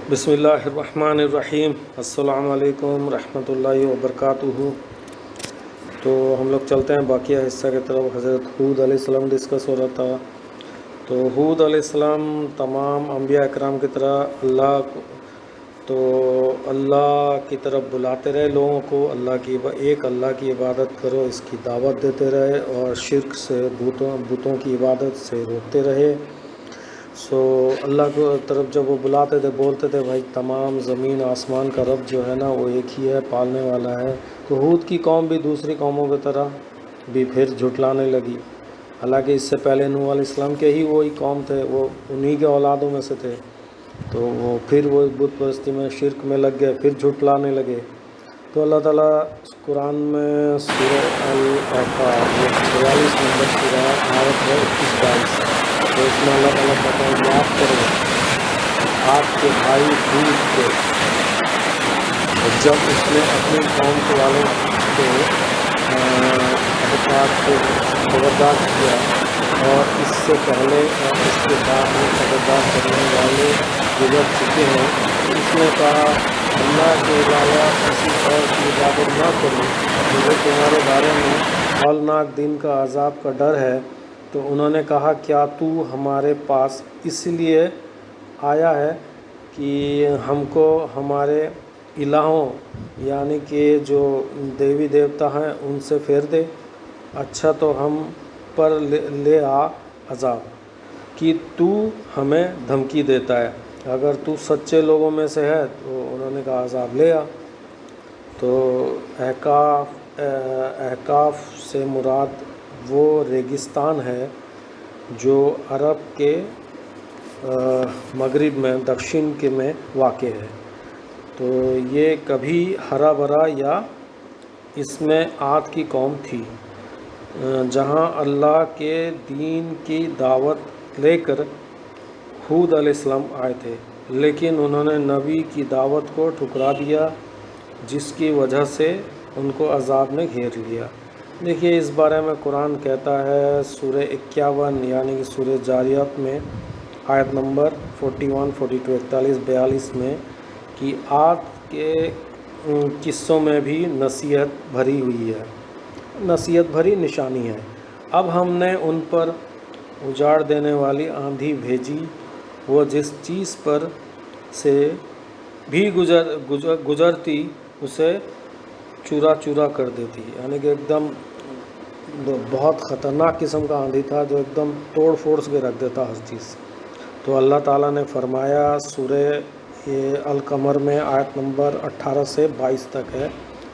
بسم اللہ الرحمن الرحیم۔ السلام علیکم رحمۃ اللہ وبرکاتہ۔ تو ہم لوگ چلتے ہیں باقیہ حصہ کی طرف۔ حضرت ہود علیہ السلام ڈسکس ہو رہا تھا۔ تو ہود علیہ السلام تمام انبیاء اکرام کی طرح اللہ کی طرف بلاتے رہے لوگوں کو، اللہ کی عبادت کرو، اس کی دعوت دیتے رہے، اور شرک سے بتوں کی عبادت سے روکتے رہے۔ اللہ کو طرف جب وہ بلاتے تھے، بولتے تھے بھائی تمام زمین آسمان کا رب جو ہے نا وہ ایک ہی ہے، پالنے والا ہے۔ تو ہود کی قوم بھی دوسری قوموں کی طرح بھی پھر جھٹلانے لگی، حالانکہ اس سے پہلے نوح علیہ السلام کے ہی وہی قوم تھے، وہ انہی کے اولادوں میں سے تھے۔ تو وہ پھر وہ بت پرستی میں، شرک میں لگ گئے، پھر جھٹلانے لگے۔ تو اللہ تعالیٰ قرآن میں سورہ الاحقاف 42 نمبر سورہ آیت ہے 21-22، تو اس میں اللہ تعالیٰ کہتا ہے یاد کرو آپ کے بھائی ہود کو، جب اس نے اپنی قوم کے والوں کو احقاف کو خبردار کیا، اور اس سے پہلے اور اس کے بعد میں خبردار کرنے والے گزر چکے ہیں۔ اس نے کہا اللہ کے علاوہ کسی اور کی عبادت نہ کرو، مجھے تمہارے بارے میں ہولناک دن کا عذاب کا ڈر ہے۔ تو انہوں نے کہا کیا تو ہمارے پاس اس لیے آیا ہے کہ ہم کو ہمارے الہوں یعنی کہ جو دیوی دیوتا ہیں ان سے پھیر دے؟ اچھا تو ہم پر لے آ عذاب کہ تو ہمیں دھمکی دیتا ہے، اگر تو سچے لوگوں میں سے ہے۔ تو انہوں نے کہا عذاب لے آ۔ تو احقاف سے مراد وہ ریگستان ہے جو عرب کے مغرب میں دکشن کے میں واقع ہے۔ تو یہ کبھی ہرا بھرا یا اس میں عاد کی قوم تھی، جہاں اللہ کے دین کی دعوت لے کر ہود علیہ السلام آئے تھے، لیکن انہوں نے نبی کی دعوت کو ٹھکرا دیا، جس کی وجہ سے ان کو عذاب نے گھیر لیا۔ دیکھیے اس بارے میں قرآن کہتا ہے سورہ 51 یعنی کہ سورہ جاریات میں آیت نمبر 41، 42، 41، 42 میں کہ عاد کے قصوں میں بھی نصیحت بھری ہوئی ہے، نصیحت بھری نشانی ہے۔ اب ہم نے ان پر اجاڑ دینے والی آندھی بھیجی، وہ جس چیز پر سے بھی گزرتی اسے چورا چورا کر دیتی، یعنی کہ ایک دم بہت خطرناک قسم کا آندھی تھا جو ایک دم توڑ پھوڑ کے رکھ دیتا ہر چیز۔ تو اللہ تعالیٰ نے فرمایا سورہ القمر میں آیت نمبر 18 سے 22 تک ہے،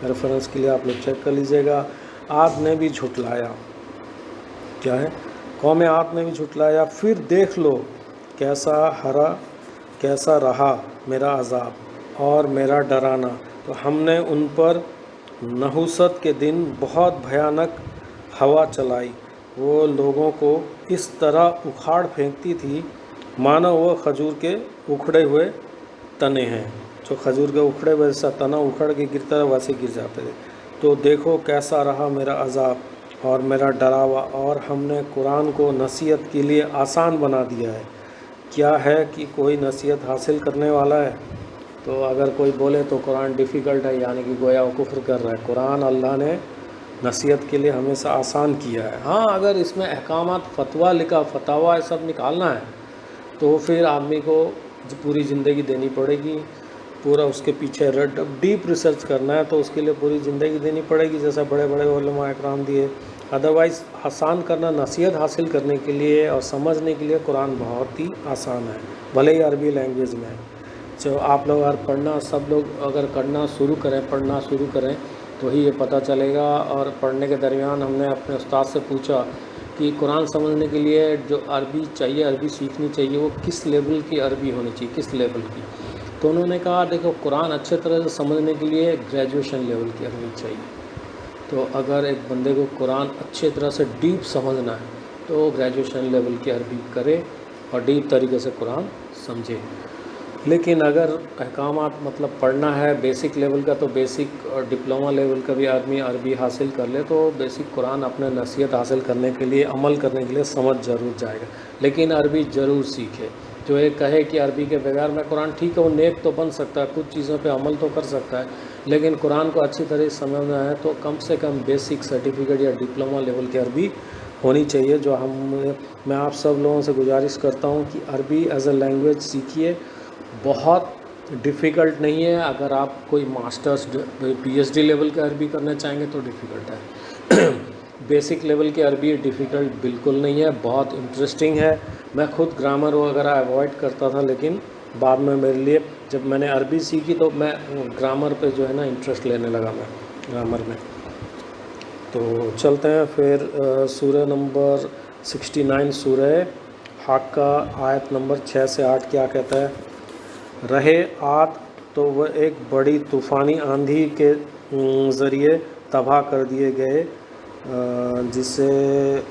ریفرنس کے لیے آپ لوگ چیک کر لیجئے گا۔ عاد نے بھی جھٹلایا، کیا ہے؟ قوم عاد نے بھی جھٹلایا، پھر دیکھ لو کیسا رہا میرا عذاب اور میرا ڈرانا۔ تو ہم نے ان پر نحوست کے دن بہت بھیانک ہوا چلائی، وہ لوگوں کو اس طرح اکھاڑ پھینکتی تھی مانو وہ کھجور کے اکھڑے ہوئے تنے ہیں، جو کھجور کے اکھڑے ہوئے جیسا تنا اکھڑ کے گرتا ہے ویسے گر جاتے تھے۔ تو دیکھو کیسا رہا میرا عذاب اور میرا ڈراوا، اور ہم نے قرآن کو نصیحت کے لیے آسان بنا دیا ہے۔ کیا ہے کہ کوئی نصیحت حاصل کرنے والا ہے؟ تو اگر کوئی بولے تو قرآن ڈیفیکلٹ ہے، یعنی کہ گویا وہ کفر کر رہا ہے۔ قرآن اللہ نے نصیحت کے لیے ہمیشہ آسان کیا ہے۔ ہاں اگر اس میں احکامات فتویٰ لکھا، فتاویٰ یہ سب نکالنا ہے تو پھر آدمی کو پوری زندگی دینی پڑے گی، پورا اس کے پیچھے ڈیپ ریسرچ کرنا ہے تو اس کے لیے پوری زندگی دینی پڑے گی، جیسا بڑے بڑے علماء اکرام دیے۔ ادروائز آسان کرنا، نصیحت حاصل کرنے کے لیے اور سمجھنے کے لیے قرآن بہت ہی آسان ہے، بھلے ہی عربی لینگویج میں ہے۔ جو آپ لوگ اگر پڑھنا، سب لوگ اگر پڑھنا شروع کریں تو ہی یہ پتہ چلے گا۔ اور پڑھنے کے درمیان ہم نے اپنے استاد سے پوچھا کہ قرآن سمجھنے کے لیے جو عربی چاہیے، عربی سیکھنی چاہیے، وہ کس لیول کی عربی ہونی چاہیے، کس لیول کی؟ تو انہوں نے کہا دیکھو قرآن اچھے طرح سے سمجھنے کے لیے گریجویشن لیول کی عربی چاہیے۔ تو اگر ایک بندے کو قرآن اچھے طرح سے ڈیپ سمجھنا ہے تو گریجویشن لیول کی عربی کرے اور ڈیپ طریقے سے قرآن سمجھے۔ لیکن اگر احکامات مطلب پڑھنا ہے بیسک لیول کا، تو بیسک اور ڈپلومہ لیول کا بھی آدمی عربی حاصل کر لے تو بیسک قرآن اپنے نصیحت حاصل کرنے کے لیے، عمل کرنے کے لیے سمجھ ضرور جائے گا، لیکن عربی ضرور سیکھے۔ جو یہ کہے کہ عربی کے بغیر میں قرآن، ٹھیک ہے وہ نیک تو بن سکتا ہے، کچھ چیزوں پہ عمل تو کر سکتا ہے، لیکن قرآن کو اچھی طرح سمجھنا ہے تو کم سے کم بیسک سرٹیفکیٹ یا ڈپلومہ لیول کی عربی ہونی چاہیے۔ جو میں آپ سب لوگوں سے گزارش کرتا ہوں کہ عربی ایز اے لینگویج سیکھیے، بہت ڈیفیکلٹ نہیں ہے۔ اگر آپ کوئی masters P H D level کی عربی کرنا چاہیں گے تو ڈیفیکلٹ ہے، بیسک لیول کی عربی ڈیفیکلٹ بالکل نہیں ہے، بہت انٹرسٹنگ ہے۔ میں خود گرامر وغیرہ اوائڈ کرتا تھا، لیکن بعد میں میرے لیے جب میں نے عربی سیکھی تو میں گرامر پہ جو ہے نا انٹرسٹ لینے لگا میں گرامر میں۔ تو چلتے ہیں پھر سورہ نمبر 69 سورہ حاقہ آیت نمبر 6 سے 8 کیا کہتا ہے؟ رہے عاد تو وہ ایک بڑی طوفانی آندھی کے ذریعے تباہ کر دیے گئے، جسے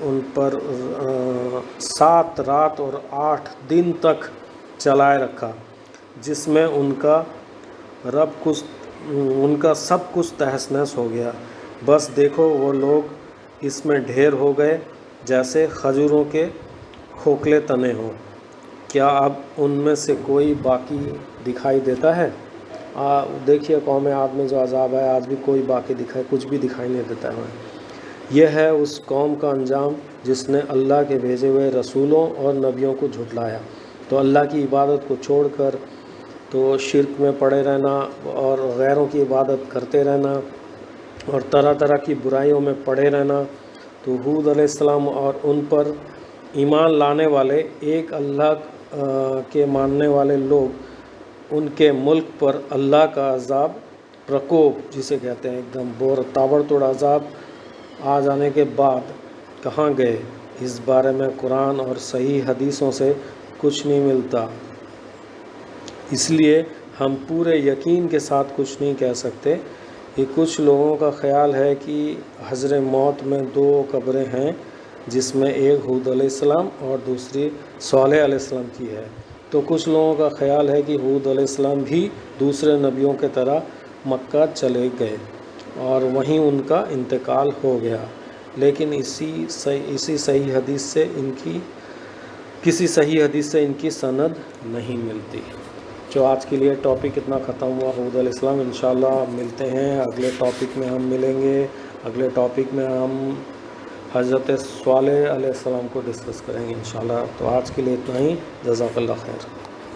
ان پر 7 رات اور 8 دن تک چلائے رکھا، جس میں ان کا سب کچھ تہس نہس ہو گیا۔ بس دیکھو وہ لوگ اس میں ڈھیر ہو گئے جیسے کھجوروں کے کھوکھلے تنے ہوں، کیا اب ان میں سے کوئی باقی دکھائی دیتا ہے؟ دیکھیے قوم عاد میں جو عذاب ہے آج بھی کوئی باقی کچھ بھی دکھائی نہیں دیتا ہے۔ یہ ہے اس قوم کا انجام جس نے اللہ کے بھیجے ہوئے رسولوں اور نبیوں کو جھٹلایا۔ تو اللہ کی عبادت کو چھوڑ کر تو شرک میں پڑے رہنا اور غیروں کی عبادت کرتے رہنا اور طرح طرح کی برائیوں میں پڑے رہنا۔ تو ہود علیہ السلام اور ان پر ایمان لانے والے ایک اللہ کے ماننے والے لوگ، ان کے ملک پر اللہ کا عذاب پرکوپ جسے کہتے ہیں ایک دم تابڑ توڑ عذاب آ جانے کے بعد کہاں گئے؟ اس بارے میں قرآن اور صحیح حدیثوں سے کچھ نہیں ملتا، اس لیے ہم پورے یقین کے ساتھ کچھ نہیں کہہ سکتے۔ یہ کچھ لوگوں کا خیال ہے کہ حضر موت میں 2 قبریں ہیں، جس میں ایک ہود علیہ السلام اور دوسری صالح علیہ السلام کی ہے۔ تو کچھ لوگوں کا خیال ہے کہ ہود علیہ السلام بھی دوسرے نبیوں کے طرح مکہ چلے گئے اور وہیں ان کا انتقال ہو گیا، لیکن کسی صحیح حدیث سے ان کی سند نہیں ملتی۔ جو آج کے لیے ٹاپک اتنا ختم ہوا ہود علیہ السلام۔ انشاءاللہ ملتے ہیں اگلے ٹاپک میں، ہم ملیں گے اگلے ٹاپک میں، ہم حضرت صالح علیہ السلام کو ڈسکس کریں گے انشاءاللہ۔ تو آج کے لیے اتنا ہی، جزاک اللہ خیر۔